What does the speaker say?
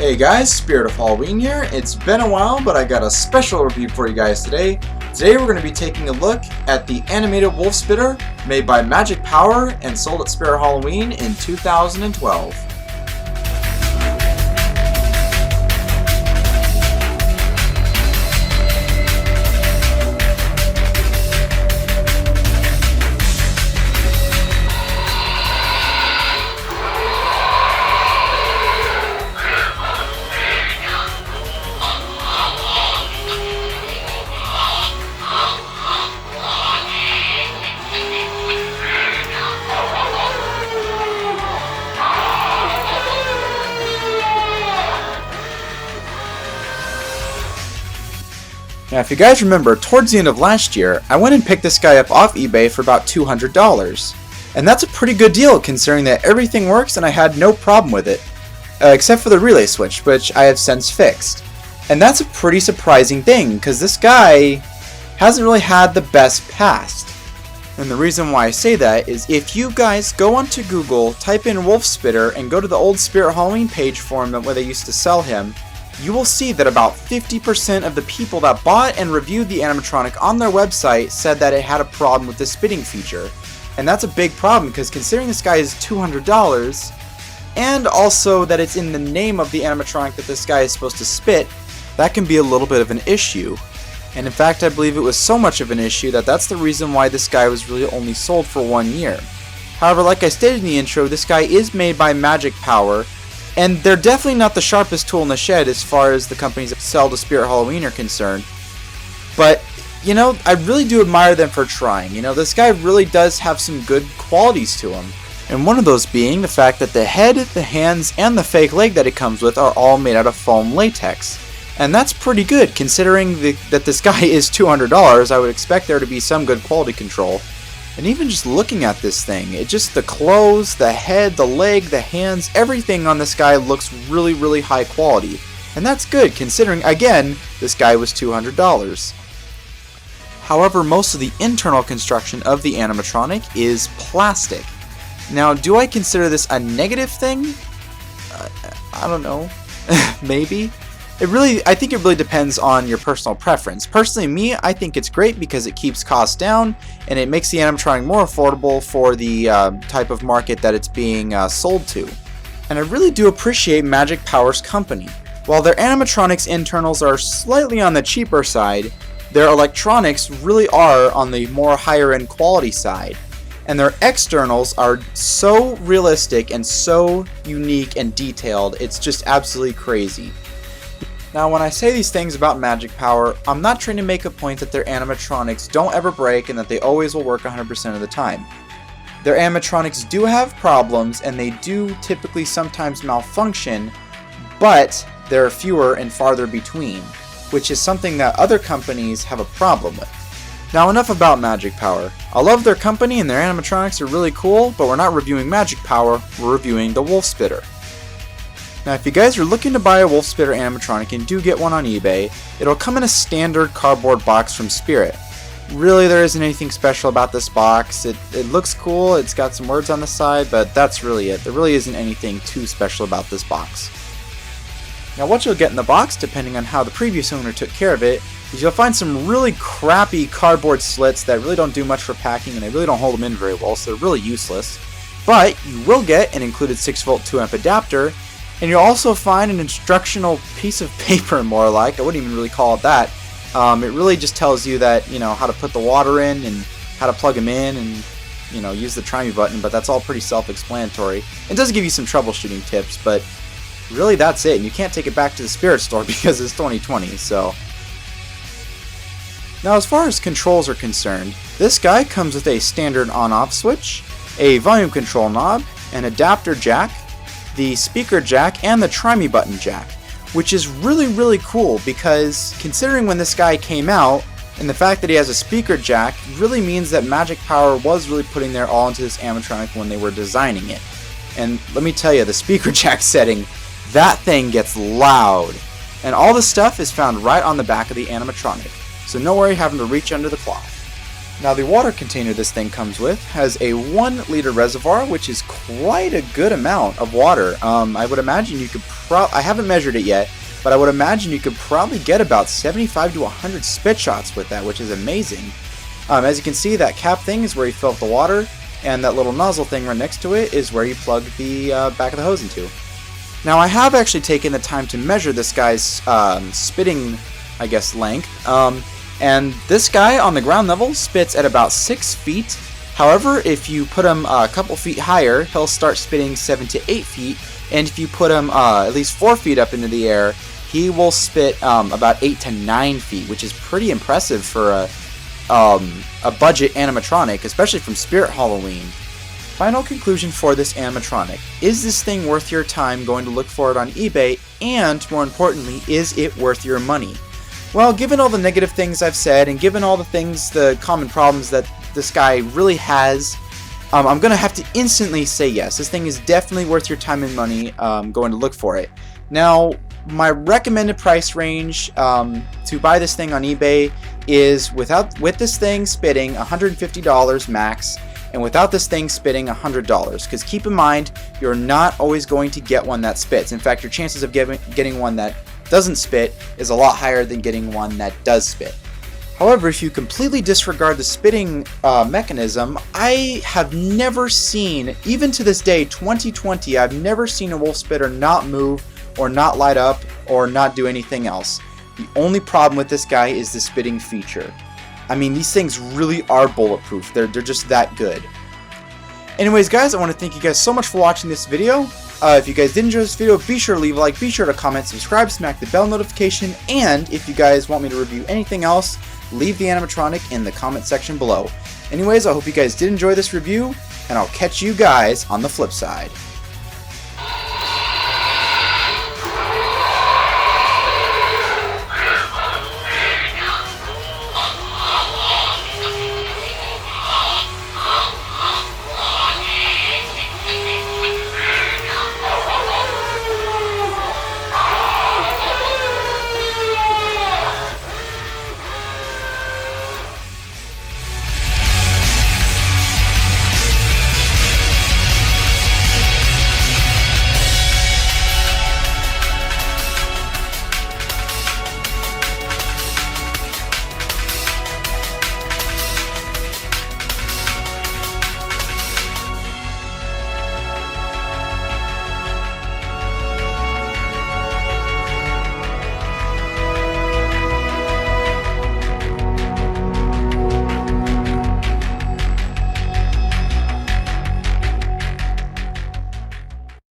Hey guys, Spirit of Halloween here. It's been a while, but I got a special review for you guys today. Today we're going to be taking a look at the animated wolf spitter made by Magic Power and sold at Spirit of Halloween in 2012. Now if you guys remember, towards the end of last year, I went and picked this guy up off eBay for about $200. And that's a pretty good deal considering that everything works and I had no problem with it. Except for the relay switch, which I have since fixed. And that's a pretty surprising thing, because this guy hasn't really had the best past. And the reason why I say that is if you guys go onto Google, type in Wolf Spitter, and go to the old Spirit Halloween page for him where they used to sell him, you will see that about 50% of the people that bought and reviewed the animatronic on their website said that it had a problem with the spitting feature. And that's a big problem because considering this guy is $200, and also that it's in the name of the animatronic that this guy is supposed to spit, that can be a little bit of an issue. And in fact, I believe it was so much of an issue that that's the reason why this guy was really only sold for 1 year. However, like I stated in the intro, this guy is made by Magic Power, and they're definitely not the sharpest tool in the shed as far as the companies that sell to Spirit Halloween are concerned. But, you know, I really do admire them for trying. You know, this guy really does have some good qualities to him. And one of those being the fact that the head, the hands, and the fake leg that it comes with are all made out of foam latex. And that's pretty good considering that this guy is $200. I would expect there to be some good quality control. And even just looking at this thing, the clothes, the head, the leg, the hands, everything on this guy looks really, really high quality. And that's good considering, again, this guy was $200. However, most of the internal construction of the animatronic is plastic. Now, do I consider this a negative thing? I don't know. Maybe. I think it really depends on your personal preference. Personally, me, I think it's great because it keeps costs down and it makes the animatronic more affordable for the type of market that it's being sold to. And I really do appreciate Magic Power's company. While their animatronics internals are slightly on the cheaper side, their electronics really are on the more higher end quality side. And their externals are so realistic and so unique and detailed, it's just absolutely crazy. Now when I say these things about Magic Power, I'm not trying to make a point that their animatronics don't ever break and that they always will work 100% of the time. Their animatronics do have problems and they do typically sometimes malfunction, but there are fewer and farther between, which is something that other companies have a problem with. Now enough about Magic Power. I love their company and their animatronics are really cool, but we're not reviewing Magic Power, we're reviewing the Wolf Spitter. Now if you guys are looking to buy a Wolf Spitter animatronic and do get one on eBay, it'll come in a standard cardboard box from Spirit. Really there isn't anything special about this box. It looks cool, it's got some words on the side, but that's really it. There really isn't anything too special about this box. Now what you'll get in the box, depending on how the previous owner took care of it, is you'll find some really crappy cardboard slits that really don't do much for packing and they really don't hold them in very well, so they're really useless. But you will get an included 6V 2A adapter, and you'll also find an instructional piece of paper, more like. I wouldn't even really call it that. It really just tells you that, you know, how to put the water in and how to plug them in and, you know, use the try me button, but that's all pretty self-explanatory. It does give you some troubleshooting tips, but really that's it. And you can't take it back to the Spirit store because it's 2020, so. Now as far as controls are concerned, this guy comes with a standard on-off switch, a volume control knob, an adapter jack, the speaker jack, and the try me button jack, which is really, really cool because considering when this guy came out, and the fact that he has a speaker jack really means that Magic Power was really putting their all into this animatronic when they were designing it. And let me tell you, the speaker jack setting, that thing gets loud. And all the stuff is found right on the back of the animatronic, so no worry having to reach under the cloth. Now the water container this thing comes with has a 1-liter reservoir, which is quite a good amount of water. I would imagine you could I haven't measured it yet, but I would imagine you could probably get about 75 to 100 spit shots with that, which is amazing. As you can see, that cap thing is where you fill up the water, and that little nozzle thing right next to it is where you plug the back of the hose into. Now I have actually taken the time to measure this guy's spitting, I guess, length. And this guy on the ground level spits at about 6 feet. However, if you put him a couple feet higher, he'll start spitting 7 to 8 feet. And if you put him at least 4 feet up into the air, he will spit about 8 to 9 feet, which is pretty impressive for a budget animatronic, especially from Spirit Halloween. Final conclusion for this animatronic. Is this thing worth your time going to look for it on eBay? And more importantly, is it worth your money? Well, given all the negative things I've said, and given all the common problems that this guy really has, I'm going to have to instantly say yes. This thing is definitely worth your time and money going to look for it. Now, my recommended price range to buy this thing on eBay is with this thing spitting $150 max, and without this thing spitting $100. Because keep in mind, you're not always going to get one that spits. In fact, your chances of getting one that doesn't spit is a lot higher than getting one that does spit. However, if you completely disregard the spitting mechanism, I have never seen, even to this day, 2020, I've never seen a wolf spitter not move or not light up or not do anything else. The only problem with this guy is the spitting feature. I mean, these things really are bulletproof. They're just that good. Anyways, guys, I want to thank you guys so much for watching this video. If you guys did enjoy this video, be sure to leave a like, be sure to comment, subscribe, smack the bell notification, and if you guys want me to review anything else, leave the animatronic in the comment section below. Anyways, I hope you guys did enjoy this review, and I'll catch you guys on the flip side.